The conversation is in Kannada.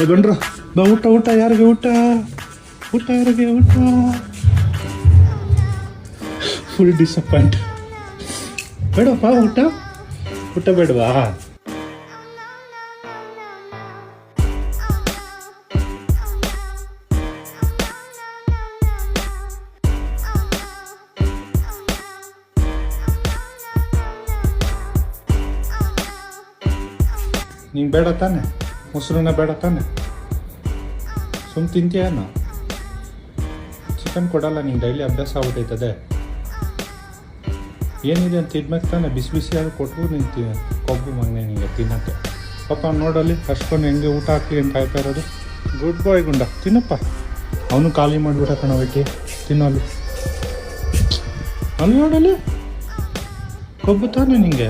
ಬಂಡ್ರು ಬಾ, ಊಟ ಊಟ ಯಾರಿಗೆ ಊಟ, ಊಟ ಯಾರಿಗೆ ಊಟ. Full disappoint. ಬೇಡಪ್ಪ ಊಟ, ಊಟ ಬೇಡವಾ? ನಿಂಗೆ ಬೇಡ ತಾನೆ, ಮೊಸರನ್ನ ಬೇಡ ತಾನೆ, ಸುಮ್ಮನೆ ತಿಂತೀಯೇನು? ಚಿಕನ್ ಕೊಡಲ್ಲ, ನಿಂಗೆ ಡೈಲಿ ಅಭ್ಯಾಸ ಆಗ್ಬಿಟ್ಟೈತದೆ. ಏನಿದೆ ಅಂತ ತಿನ್ಬೇಕು ತಾನೆ, ಬಿಸಿ ಬಿಸಿಯಾಗಿ ಕೊಟ್ಟರು ನಿಂತು ಕೊಬ್ಬು ಮಗನೆ ನಿಂಗೆ ತಿನ್ನೋಕ್ಕೆ. ಪಾಪ ನೋಡಲ್ಲಿ ಅಷ್ಟೊಂದು ಹೆಂಗೆ ಊಟ ಹಾಕಲಿ ಅಂತ ಕಾಯ್ತಾ ಇರೋದು. ಗುಡ್ ಬಾಯ್ ಗುಂಡ, ತಿನ್ನಪ್ಪ. ಅವನು ಖಾಲಿ ಮಾಡಿಬಿಟ್ಟ ಕಣವಕ್ಕೆ, ತಿನ್ನೋ ಅಲ್ಲಿ ನೋಡಲ್ಲಿ ಕೊಬ್ಬು ತಾನೆ ನಿಂಗೆ.